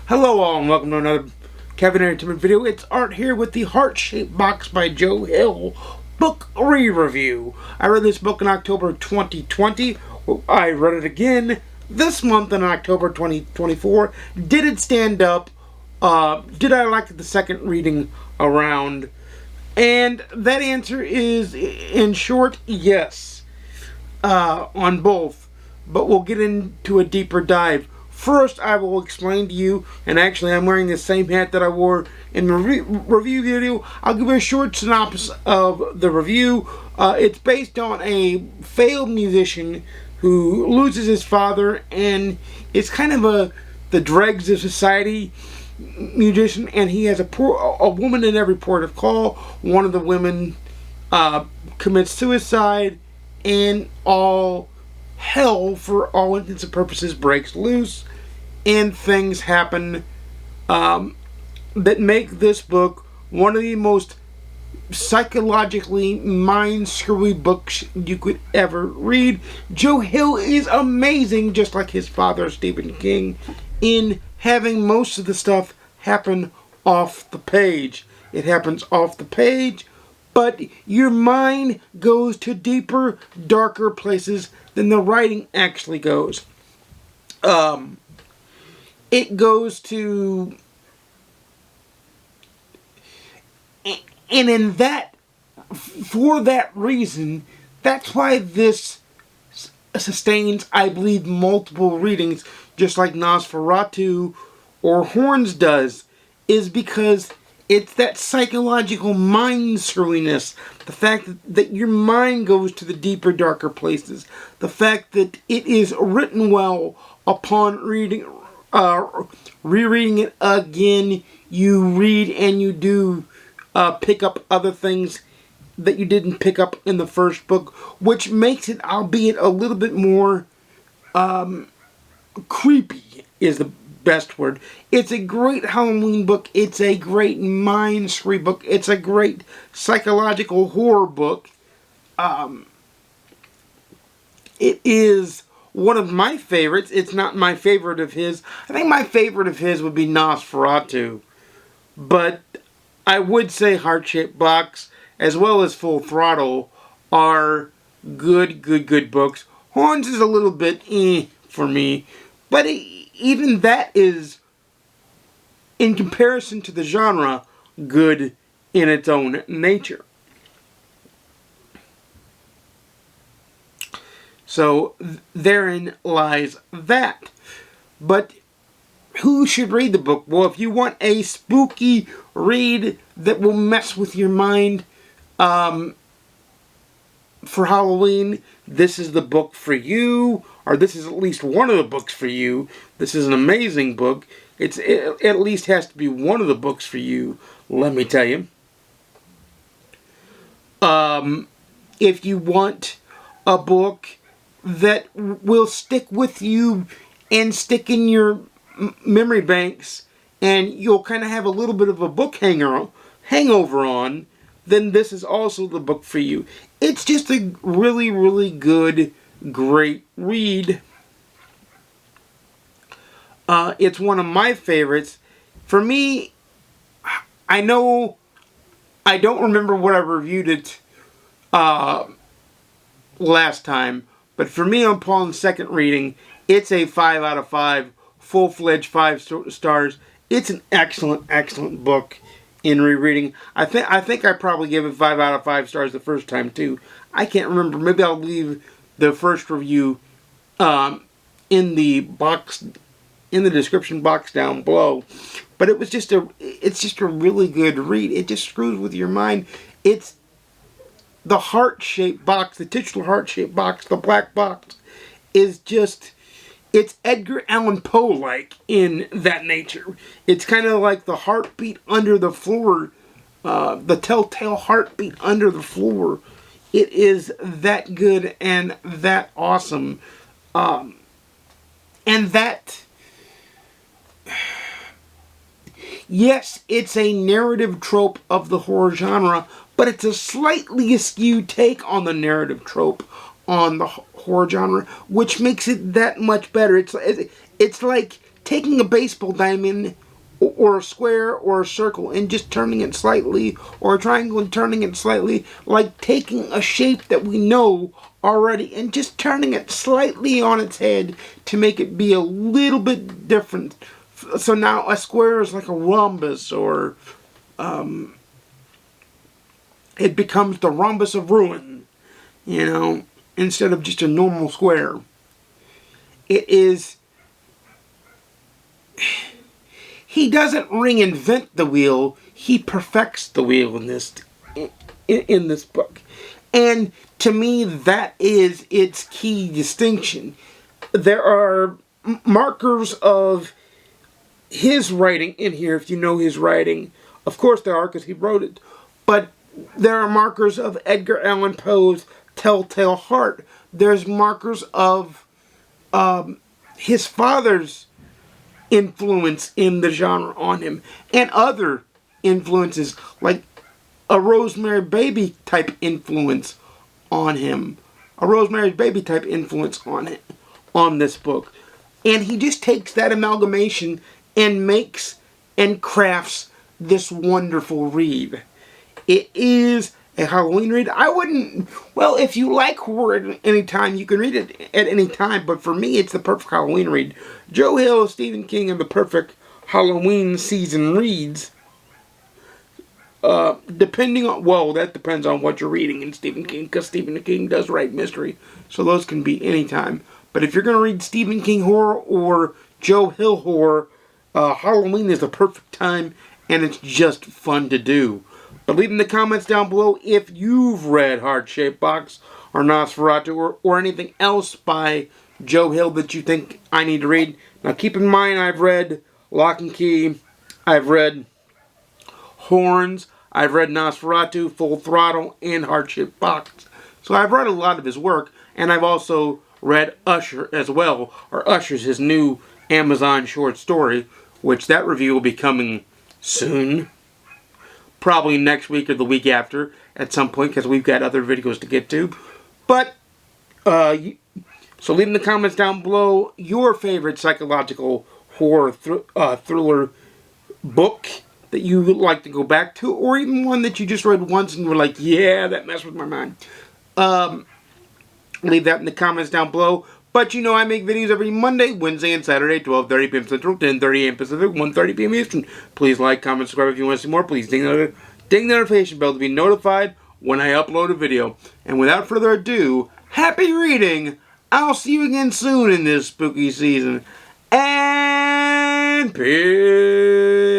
Hello all and welcome to another Kevin Entertainment video. It's Art here with the Heart-Shaped Box by Joe Hill book re-review. I read this book in October 2020. I read it again this month in October 2024. Did it stand up? Did I like it the second reading around? And that answer is, in short, yes. On both. But we'll get into a deeper dive. First, I will explain to you, and actually I'm wearing the same hat that I wore in the review video. I'll give you a short synopsis of the review. It's based on a failed musician who loses his father, and it's kind of the dregs of society musician, and he has a woman in every port of call. One of the women commits suicide, and all hell, for all intents and purposes, breaks loose, and things happen that make this book one of the most psychologically mind-screwy books you could ever read. Joe Hill is amazing, just like his father, Stephen King, in having most of the stuff happen off the page. It happens off the page, but your mind goes to deeper, darker places than the writing actually goes. It goes to... And in that, for that reason, that's why this sustains, I believe, multiple readings, just like Nosferatu or Horns does, is because it's that psychological mind screwiness. The fact that your mind goes to the deeper, darker places. The fact that it is written well upon reading, rereading it again. You read and you do pick up other things that you didn't pick up in the first book, which makes it, albeit a little bit more creepy, is the best word. It's a great Halloween book. It's a great mind-screw book. It's a great psychological horror book. It is one of my favorites. It's not my favorite of his. I think my favorite of his would be Nosferatu. But I would say Heart-Shaped Box, as well as Full Throttle, are good books. Horns is a little bit for me. But even that is, in comparison to the genre, good in its own nature. So therein lies that. But who should read the book? Well, if you want a spooky read that will mess with your mind for Halloween, this is the book for you. Or this is at least one of the books for you. This is an amazing book. It at least has to be one of the books for you, let me tell you. If you want a book that will stick with you and stick in your memory banks, and you'll kind of have a little bit of a book hangover on, then this is also the book for you. It's just a really good, great read. It's one of my favorites. For me, I know I don't remember what I reviewed it last time, but for me, upon second reading, it's a 5 out of 5, full-fledged 5 stars. It's an excellent book in rereading. I think I probably gave it 5 out of 5 stars the first time too. I can't remember. Maybe I'll leave the first review in the box, in the description box down below. But it's just a really good read. It just screws with your mind. It's the heart-shaped box, the titular heart-shaped box, the black box, is just, it's Edgar Allan Poe-like in that nature. It's kind of like the heartbeat under the floor, the telltale heartbeat under the floor. It is that good and that awesome. And that, yes, it's a narrative trope of the horror genre, but it's a slightly askew take on the narrative trope on the horror genre, which makes it that much better. It's like taking a baseball diamond or a square or a circle and just turning it slightly, or a triangle and turning it slightly, like taking a shape that we know already and just turning it slightly on its head to make it be a little bit different. So now a square is like a rhombus, or it becomes the rhombus of ruin, you know, instead of just a normal square. It is... He doesn't reinvent the wheel, he perfects the wheel in this book. And to me, that is its key distinction. There are markers of his writing in here, if you know his writing. Of course there are, because he wrote it. But there are markers of Edgar Allan Poe's Telltale Heart. There's markers of his father's influence in the genre on him, and other influences like a Rosemary's Baby type influence on him, on this book. And he just takes that amalgamation and makes and crafts this wonderful read. It is a Halloween read. I wouldn't... Well, if you like horror at any time, you can read it at any time. But for me, it's the perfect Halloween read. Joe Hill and Stephen King are the perfect Halloween season reads. Depending on... Well, that depends on what you're reading in Stephen King, because Stephen King does write mystery. So those can be any time. But if you're going to read Stephen King horror or Joe Hill horror, Halloween is the perfect time, and it's just fun to do. But leave in the comments down below if you've read Heart-Shaped Box or Nosferatu or anything else by Joe Hill that you think I need to read. Now keep in mind, I've read Lock and Key, I've read Horns, I've read Nosferatu, Full Throttle, and Heart-Shaped Box. So I've read a lot of his work, and I've also read Usher as well, or Usher's his new Amazon short story, which that review will be coming soon. Probably next week or the week after at some point, because we've got other videos to get to. But, so leave in the comments down below your favorite psychological horror thriller book that you would like to go back to, or even one that you just read once and were like, yeah, that messed with my mind. Leave that in the comments down below. But you know I make videos every Monday, Wednesday, and Saturday, 12:30 p.m. Central, 10:30 a.m. Pacific, 1:30 p.m. Eastern. Please like, comment, subscribe if you want to see more. Please ding the notification bell to be notified when I upload a video. And without further ado, happy reading! I'll see you again soon in this spooky season. And peace!